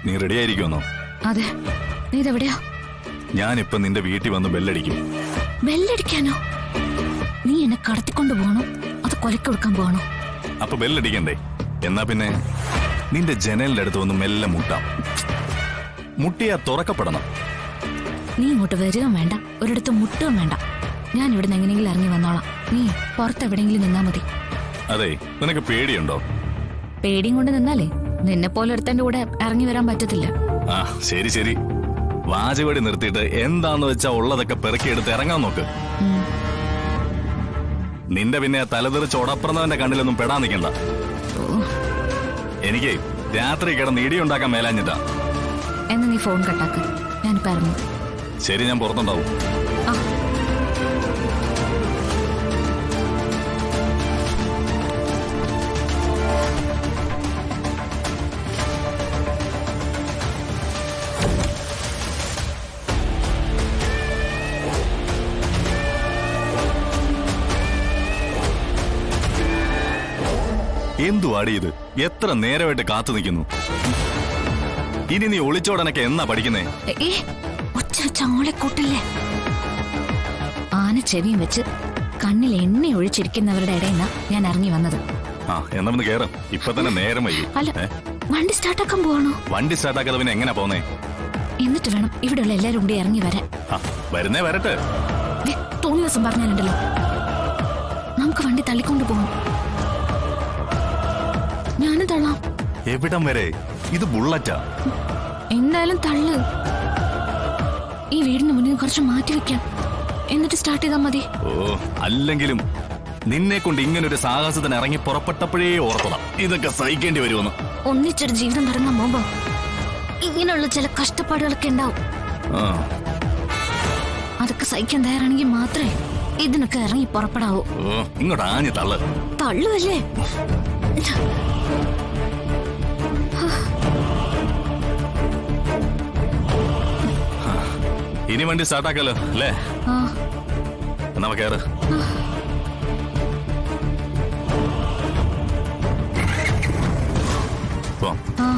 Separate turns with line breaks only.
നീ റെഡി ആയിരിക്കുമെന്നോ?
അതെ. നീ ഇതെവിടെയാ?
ഞാനിപ്പൊ നിന്റെ വീട്ടിൽ വന്ന് ബെല്ലടിക്കും.
ബെല്ലടിക്കാനോ? നീ എന്നെ കടത്തിക്കൊണ്ടു പോകണോ അത് കൊലക്ക് കൊടുക്കാൻ പോകണോ?
അപ്പൊ ബെല്ലടിക്കണ്ടേ? എന്നാ പിന്നെ നിന്റെ ജനലിന്റെ അടുത്ത് വന്ന് മെല്ലെ മുട്ടാം. മുട്ടിയാ തുറക്കപ്പെടണം.
നീ ഇങ്ങോട്ട് വരികയും വേണ്ട, ഒരിടത്ത് മുട്ടുകയും വേണ്ട. ഞാൻ ഇവിടുന്ന് എങ്ങനെയെങ്കിലും ഇറങ്ങി വന്നോളാം. നീ പുറത്തെവിടെയെങ്കിലും നിന്നാ മതി.
അതെ, നിനക്ക് പേടിയുണ്ടോ?
പേടിയും കൊണ്ട് നിന്നാലേ നിന്നെ പോലെ ഒരുത്തന്റെ കൂടെ ഇറങ്ങി വരാൻ പറ്റത്തില്ല.
ആ ശരി ശരി, വാചകടി നിർത്തിയിട്ട് എന്താന്ന് വെച്ചാ ഉള്ളതൊക്കെ പെറുക്കിയെടുത്ത് ഇറങ്ങാൻ നോക്ക്. നിന്റെ പിന്നെ തലതെറിച്ച് ഉടപ്പുറന്നവന്റെ കണ്ണിലൊന്നും പെടാൻ നിൽക്കണ്ട. എനിക്ക് രാത്രി കിടന്ന് ഇടിയുണ്ടാക്കാൻ മേലാഞ്ഞിട്ടാ.
എന്ന് നീ ഫോൺ കട്ടാക്ക്, ഞാനിപ്പോ ഇറങ്ങും.
ശരി, ഞാൻ പുറത്തുണ്ടാവും.
ആ
എന്തുവാടി ഇത്? എത്ര നേരമായിട്ട് കാത്തു നിൽക്കുന്നു. ഇനി നീ ഒളിച്ചോടനൊക്കെ എന്നാ പഠിക്കുന്നേ?
ഒച്ച വെച്ച ആളെ കൂട്ടില്ലേ? ആന ചെവിയും വെച്ച് കണ്ണിൽ എണ്ണ ഒഴിച്ചിരിക്കുന്നവരുടെ ഇടയിന്നാ ഞാൻ ഇറങ്ങി വന്നത്.
ആ എന്നാ ഒന്ന് കേറും. ഇപ്പൊ തന്നെ നേരം വൈകി.
അല്ല, വണ്ടി സ്റ്റാർട്ടാക്കാൻ പോവാണോ?
വണ്ടി സ്റ്റാർട്ടാക്കാതെ പിന്നെ എങ്ങനെ പോന്നേ?
എന്നിട്ട് വേണം ഇവിടെയുള്ള എല്ലാരും കൂടി ഇറങ്ങി വരാൻ.
വരുന്നേ വരട്ടെ.
തോന്നിയ ദിവസം പറഞ്ഞാലുണ്ടല്ലോ, നമുക്ക് വണ്ടി തള്ളിക്കൊണ്ടു പോകും. ഞാനും തള്ളാം.
എവിടം വരെ? ഇത് ബുള്ളറ്റാ.
എന്തായാലും തള്ളു. ഈ വീടിന് മുന്നിൽ കുറച്ച് മാറ്റി വെക്കാം, എന്നിട്ട് സ്റ്റാർട്ട് ചെയ്താൽ മതി.
ഓ, അല്ലെങ്കിലും നിന്നെ കൊണ്ട് ഇങ്ങനൊരു സാഹസത്തിന് ഇറങ്ങി പുറപ്പെട്ടപ്പോഴേ ഓർത്തതാ ഇതൊക്കെ സഹിക്കേണ്ടി വരുമെന്ന്.
ഒന്നിച്ചൊരു ജീവിതം തുടങ്ങാൻ പോകുമ്പോ ഇങ്ങനെയുള്ള ചില കഷ്ടപ്പാടുകളൊക്കെ ഉണ്ടാവും. അതൊക്കെ സഹിക്കാൻ തയ്യാറാണെങ്കിൽ മാത്രമേ ഇതിനൊക്കെ ഇറങ്ങി പുറപ്പെടാവൂ.
ഓ, ഇങ്ങോട്ട് ആഞ്ഞു തള്ളു.
തള്ളുവല്ലേ?
ഇനി വണ്ടി സ്റ്റാർട്ടാക്കല്ലോ അല്ലേ? എന്നാ കേറ്.